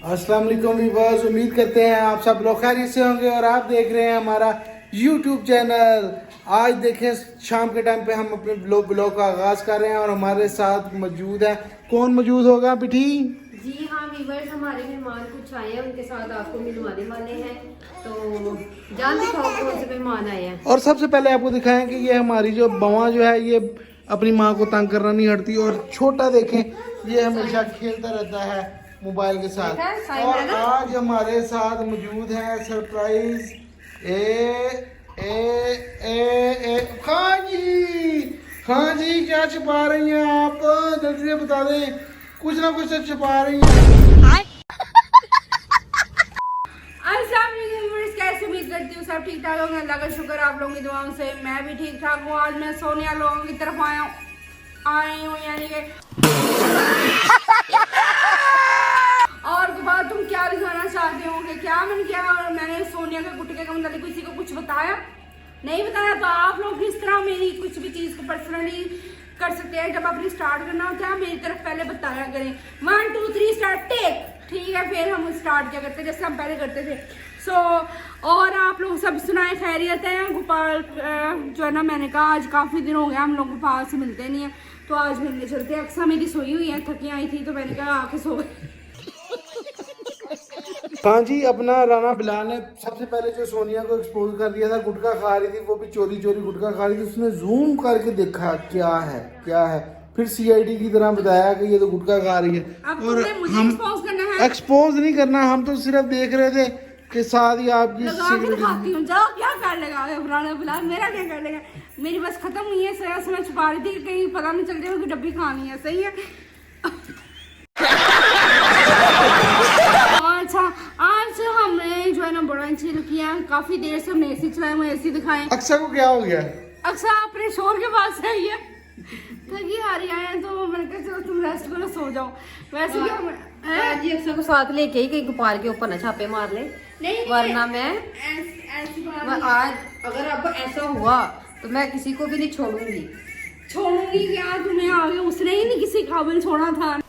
अस्सलाम वालेकुम व्यूअर्स, उम्मीद करते हैं आप सब लोग खैरियत से होंगे और आप देख रहे हैं हमारा YouTube चैनल। आज देखें शाम के टाइम पे हम अपने ब्लॉग का आगाज़ कर रहे हैं और हमारे साथ मौजूद है, कौन मौजूद होगा बिठी? जी हाँ व्यूअर्स, हमारे मेहमान कुछ आए हैं, उनके साथ आपको मिलवाने वाले हैं। तो जान दिखाओ कौन से मेहमान आए हैं। और सबसे पहले आपको दिखाएं कि ये हमारी जो बवा जो है ये अपनी माँ को तंग करना नहीं हटती, और छोटा देखें ये हमेशा खेलता रहता है मोबाइल के साथ। और आज हमारे साथ मौजूद है सरप्राइज खान जी क्या छुपा रही हैं आप? जल्दी से बता दें, कुछ ना कुछ तो छुपा रही हैं। कैसे उम्मीद करती हूँ सब ठीक ठाक होंगे। अल्लाह का शुक्र आप लोगों की दुआओं से मैं भी ठीक ठाक हूँ। आज मैं सोनिया लोगों की तरफ आई हूँ यानी कि और बात तुम क्या दिखाना चाहते हो कि क्या मैंने किया? और मैंने सोनिया के गुटके का मतलब किसी को कुछ बताया नहीं बताया, तो आप लोग किस तरह मेरी कुछ भी चीज़ को पर्सनली कर सकते हैं। जब आपने स्टार्ट करना होता है मेरी तरफ पहले बताया करें। 1 2 3 स्टार्ट टेक, ठीक है? फिर हम स्टार्ट क्या करते जैसे हम पहले करते थे। और आप लोग सब सुनाए खैरियत है। गोपाल जो है ना, मैंने कहा आज काफ़ी दिन हो गया हम लोग गोपाल से मिलते नहीं है, तो आज मिलने चलते हैं। अक्सर मेरी सोई हुई है, थकी आई थी, तो मैंने कहा आके सो गई। हाँ जी, अपना राना बिलाल ने सबसे पहले जो सोनिया को एक्सपोज कर दिया था, गुटखा खा रही थी, वो भी चोरी चोरी गुटखा खा रही थी। उसने जूम करके देखा क्या है, फिर सीआईडी की तरह बताया कि ये तो गुटखा खा रही है। अब और मुझे हम करना है। एक्सपोज नहीं करना, हम तो सिर्फ देख रहे थे कि साथ ही आपकी लगा के दिखाती हूँ, जाओ क्या कर लेगा राना बिलाल, मेरा क्या कर लेगा? मेरी बस खत्म हुई है, सया से मैं छुपा रही थी कि कहीं पता नहीं चल जाए कि डब्बी खानी है। सही है। अच्छा, आज हमने जो है ना बड़ा चिल किया, काफी देर से हमने एसी चलाए हुए, एसी दिखाए। अक्सर को क्या हो गया? अक्सर अपने शोर के पास है ये थकी हारी आए हैं, तो मैंने कहा चलो तुम रेस्ट करो, सो जाओ। वैसे भी जी अक्सर को साथ लेके ही कहीं गोपाल के ऊपर ना छापे मार ले, नहीं, वरना मैं ऐसी बात मैं आज अगर अब ऐसा हुआ तो मैं किसी को भी नहीं छोड़ूंगी। छोड़ूंगी क्या? तुम्हें आगे उसने ही नहीं किसी काबिल छोड़ा था।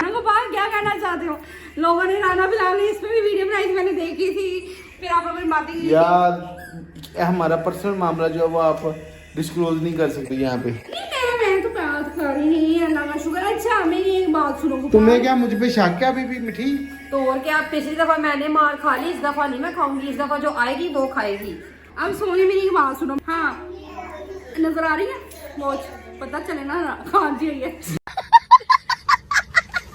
गोपाल क्या कहना चाहते हो? लोगों ने राना बिलाल ने इस पे भी वीडियो बनाई थी, मैंने देखी थी, फिर आप लोगों ने बातें की यार हमारा पर्सनल मामला जो है वो आप डिस्क्लोज नहीं कर सकते यहाँ पे। नहीं, मैं तो बात कर ही नहीं है, अल्लाह का शुक्र। अच्छा मेरी एक बात सुनो गोपाल, तुम्हें क्या मुझ पे शक है अभी भी मिठी? तो और क्या, पिछली दफा मैंने मार खा ली, इस दफा नहीं मैं खाऊंगी, इस दफा जो आएगी वो खाएगी। अब सोनी मेरी एक बात सुनो। हाँ, नजर आ रही है वॉच, पता चले ना खान जी है।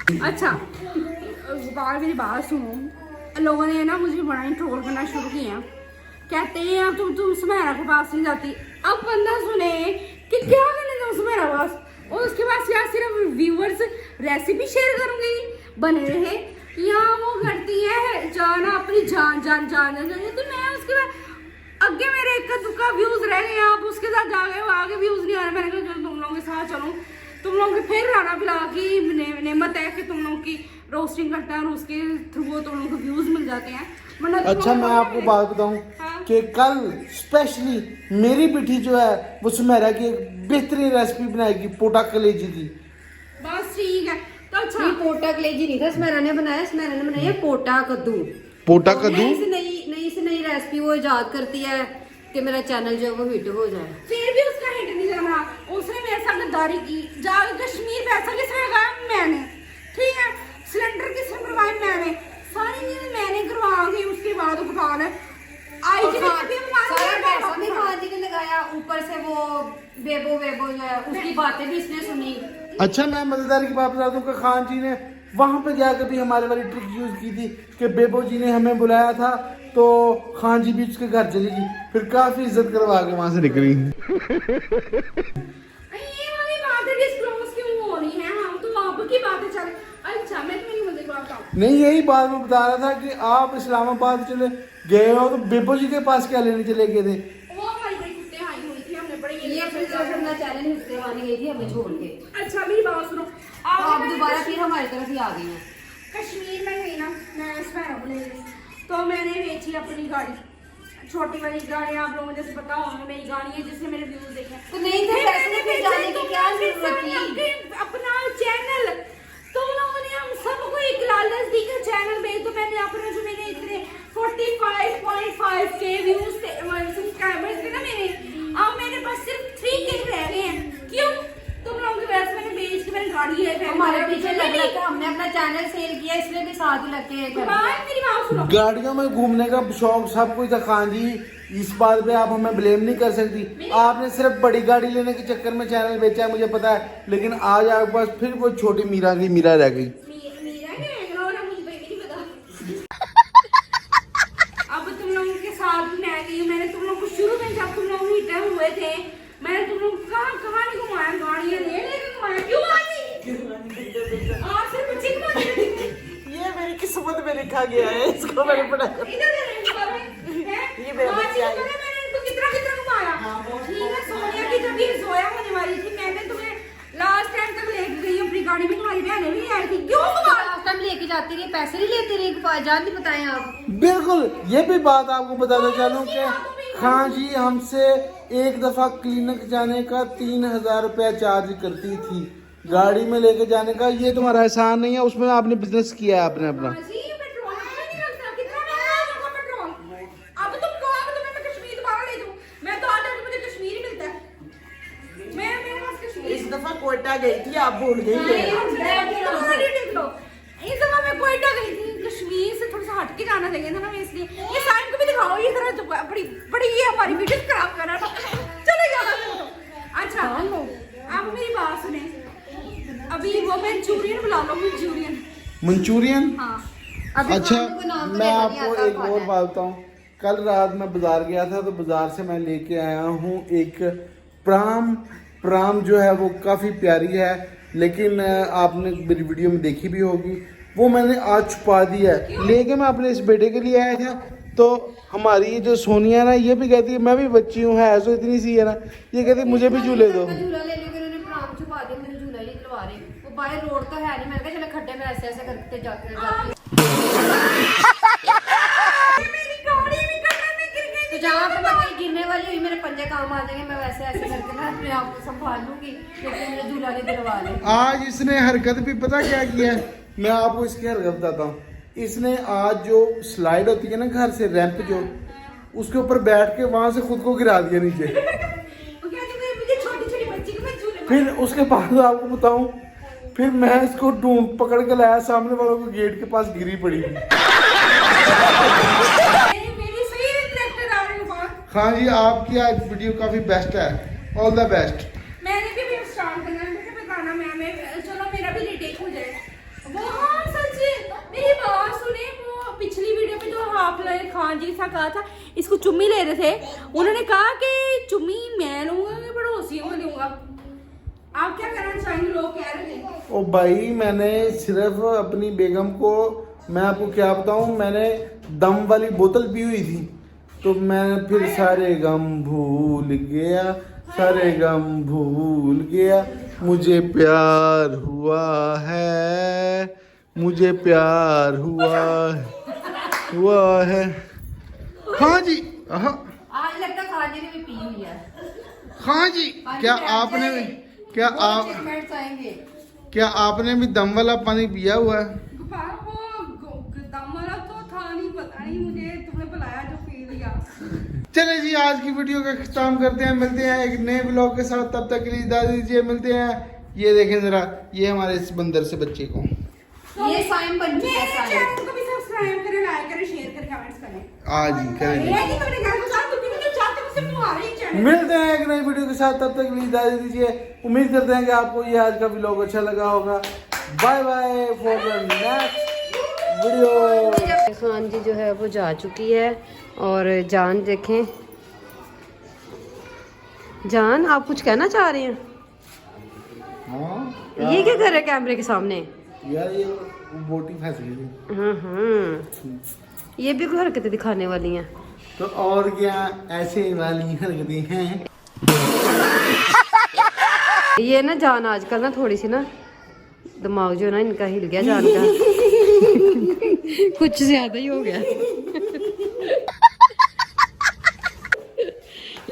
अच्छा गोपाल मेरी बात सुनो, लोगों ने ना मुझे बड़ा ही ट्रोल करना शुरू किया, कहते हैं अब तुम सुमेरा के पास नहीं जाती। अब बंदा सुने कि क्या करने जाऊँ सुमेरा पास, और उसके पास या सिर्फ व्यूअर्स रेसिपी शेयर करूंगी, बने रहे, या वो करती है जाना अपनी जान तो मैं उसके बाद आगे मेरे एक दुक्का व्यूज रह गए, आप उसके साथ जा गए, आगे व्यूज नहीं आ रहे। मैंने कहा तुम लोगों के साथ चलूं, तुम लोगों के फिर राना बिला की नेमत है कि तुम लोगों की रोस्टिंग करते हैं और उसके थ्रू वो तुम लोगों को व्यूज मिल जाते हैं। अच्छा मैं आपको बात बताऊं कि कल स्पेशली मेरी बेटी जो है वो सुमेरा की एक बेहतरीन रेसिपी बनाएगी, पोटा कलेजी की। बस ठीक है। तो अच्छा नहीं, पोटा कलेजी नहीं था स्मेरा ने बनाया, स्मेरा ने बनाया पोटा कद्दू। पोटा कद्दू नई से नई रेसिपी वो इजाद करती है कि मेरा चैनल जो है वो हिट हो जाए। फिर भी उसका हिट नहीं जाना, उसने मेरे साथ गद्दारी की। जाके कश्मीर पैसा किसने लगाया? मैंने। ठीक है, सिलेंडर किसने करवाया? मैंने। सारी चीजें मैंने करवाऊंगी। उसके बाद गोपाल आई जी सारा पैसा भी खान जी ने लगाया, ऊपर से वो बेबो जो है उसकी बातें भी इसने सुनी। अच्छा मैं मजेदार की बात बता दूं कि खान जी ने वहां पे जाकर भी हमारे वाली ट्रिक यूज की थी कि बेबो जी ने हमें बुलाया था, तो खान जी भी उसके घर चली गई, फिर काफी इज्जत करवा के वहां से निकली। ये वाली बातें डिस्क्लोज क्यों हो रही हैं? हम तो आपकी बातें चल। अच्छा मैं तुम्हें मजे की बात बताऊं। नहीं यही बात मैं बता रहा था कि आप इस्लामाबाद चले गए हो तो बेबो जी के पास क्या लेने चले गए थे? वो हमारी बड़ी कुत्ते आई हुई थी, हमने बड़ी ये अपने अपना चैनल हिस्से वाली गई थी हमें छोड़ के। अच्छा मेरी बात सुनो, आप दोबारा फिर हमारी तरफ ही आ गई हैं। कश्मीर में गई ना, मैं स्पैरो को ले गई, तो मैंने बेची अपनी गाड़ी, छोटी वाली गाड़ी। आप लोगों को जैसे पता होगा मेरी गाड़ी है जिसने मेरे व्यूज देखे। तो नहीं थे पैसे फिर जाने की क्या जरूरत थी? अपना चैनल तुम लोगों ने मैंने अपने जो मेरे इतने 45.5K व्यूज थे, सब्सक्राइबर्स थे ना मेरे, अब मेरे पास सिर्फ 3K रह गए हैं। क्यों? तुम लोगों की वजह से मैंने बेच के मैंने गाड़ी है, हमारे पीछे लग लग के हमने अपना चैनल सेल किया, इसलिए भी साथ ही लग के मेरी बात सुनो। गाड़ियों में घूमने का शौक सब कुछ था खान जी, इस बात पे आप हमें ब्लेम नहीं कर सकती। आपने सिर्फ बड़ी गाड़ी लेने के चक्कर में चैनल बेचा है, मुझे पता है, लेकिन आज आपके पास फिर वो छोटी मीरा की मीरा रह गई। मीरा ने और मुझे नहीं पता। अब तुम लोगों के साथ मैं गई, मैंने तुम लोगों को शुरू में जब तुम लोग हिटर हुए थे, मैंने तुम लोग कहाँ नहीं घुमाया, गाड़ियाँ ले लेके घुमाया। क्यों आती? आज सिर्फ बच्चे घुमाते रहते हैं। ये मेरी किस्मत में लिखा गया है, इसको मैंने पढ़ा। इधर ये मेरे बच्चे आए। मैंने इनको कितना घुमाया। ठीक है, सोनिया की जब ये जोया होने वाली थी, मैंने तुम्हें लास्ट टाइम तक लेके गई अपनी गाड़ी में, तुम्हारी बहनें भी आई थी। क्यों लास्ट टाइम लेके जाती रही, पैसे नहीं लेती रही, जान नहीं बताएं आप। बिल्कुल, ये भी बात आपको बताना चाहूँ कि खान जी हमसे एक दफा क्लिनिक जाने का 3000 रुपया चार्ज करती थी, गाड़ी में लेके जाने का। ये तुम्हारा एहसान नहीं है, उसमें आपने बिजनेस किया है आपने अपना। इस दफा कोयटा गई थी, आप भूल गई है। इस दफा मैं कोयटा गई थी, कश्मीर से थोड़ा सा हट के जाना चाहिए था ना, मैं इसलिए। ये साइड को भी दिखाओ, ये तरह बड़ी बड़ी ये हमारी वीडियो खराब कर रहा था। चलो यार, अच्छा अब मेरी बात सुने, अभी वो मंचूरियन बुला लो, मंचूरियन। हाँ अच्छा, मैं आपको एक और बात बताऊँ। कल रात मैं बाजार गया था, तो बाजार से मैं लेके आया हूँ एक प्राम जो है वो काफ़ी प्यारी है, लेकिन आपने मेरी वीडियो में देखी भी होगी, वो मैंने आज छुपा दिया है। लेके मैं अपने इस बेटे के लिए आया था, तो हमारी जो सोनिया ना, ये भी कहती है मैं भी बच्ची हूँ, है सो इतनी सी है ना, ये कहती है मुझे भी झूले दो। झूला ले लो, उन्होंने प्राण छुपा दिया, मुझे झूला नहीं दिलवा रहे। वो बाहर रोड तो है नहीं, मैंने कहा चलो खड्डे में ऐसे ऐसे करके जाते तो जहाँ पे मैं कहीं गिरने वाली हुई, मेरे पंजे काम आ जाएंगे, मैं वैसे ऐसे करके ना अपने आप को संभाल लूंगी, लेकिन मुझे झूला नहीं दिलवा रहे। आज इसने हरकत भी पता क्या किया है, मैं आपको इसकी हरकत बताता हूँ। इसने आज जो स्लाइड होती है ना घर से, रैंप जो, उसके ऊपर बैठ के वहां से खुद को गिरा दिया नीचे। फिर उसके बाद आपको बताऊं, फिर मैं इसको ढूंढ पकड़ के लाया, सामने वालों को गेट के पास गिरी पड़ी। हाँ जी, आपकी आज वीडियो काफी बेस्ट है, ऑल द बेस्ट। मैंने भी स्टार्ट करना है, मुझे बताना मैं चलो मेरा भी रीटेक हो जाए। वो हाँ सच, मेरी बात सुने, वो पिछली वीडियो पे जो हाफ लाइन खान जी सा कहा था, इसको चुम्मी ले रहे थे, उन्होंने कहा कि चुम्मी मैं लूंगा कि पड़ोसियों को दूंगा। आप क्या करना चाहेंगे, लोग कह रहे थे। ओ भाई, मैंने सिर्फ अपनी बेगम को, मैं आपको क्या बताऊं, मैंने दम वाली बोतल पी हुई थी, तो मैं फिर सारे गम भूल गया, सारे गम भूल गया, मुझे प्यार हुआ है, मुझे प्यार हुआ है। हाँ जी, हाँ आज लगता खान जी ने भी पी हुई है। हाँ जी, क्या आपने भी, क्या आपने भी दम वाला पानी पिया हुआ है? दम वाला तो था नहीं, पता नहीं मुझे, तुमने बुलाया जो पी लिया। चले जी, आज की वीडियो का खत्म करते हैं, मिलते हैं एक नए ब्लॉग के साथ, तब तक के लिए इजाजत दीजिए, मिलते हैं। ये देखें जरा, ये हमारे इस बंदर से बच्चे को, ये साइम बन चुका है, साइम। चैनल को भी सब्सक्राइब करें, लाइक करें, शेयर करें, कमेंट्स करें। आज ही करेंगे। ये नहीं मैंने कहा कुछ, तुम भी तो चाहते हो मुझसे तुम्हारे ही चैनल। मिलते हैं एक नई वीडियो के साथ, तब तक के लिए इजाजत दीजिए। उम्मीद करते हैं कि आपको ये आज का व्लॉग अच्छा लगा होगा। Bye bye for the next video. Khan ji जो है वो जा चुकी है, और जान देखें, जान आप कुछ कहना चाह रहे हैं? हाँ, ये क्या कर रहे हैं कैमरे के सामने? यार ये बोटी फंस गई थी। ये भी कोई हरकतें दिखाने वाली हैं। तो और क्या, ऐसे वाली हरकतें हैं। ये ना जान आजकल ना थोड़ी सी ना दिमाग जो है ना इनका हिल गया, जान का कुछ ज्यादा ही हो गया।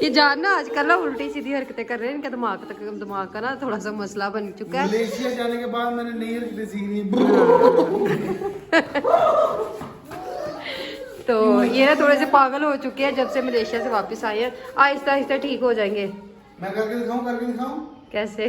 ये जान ना आजकल ना उल्टी सीधी हरकतें कर रहे हैं, इनका दिमाग का ना थोड़ा सा मसला बन चुका है। मलेशिया जाने के बाद मैंने नई हरकतें सीखनी। तो ये ना थोड़े से पागल हो चुके हैं जब से मलेशिया से वापस आए हैं। आहिस्ता आहिस्ता ठीक हो जाएंगे। मैं करके दिखाऊं कैसे?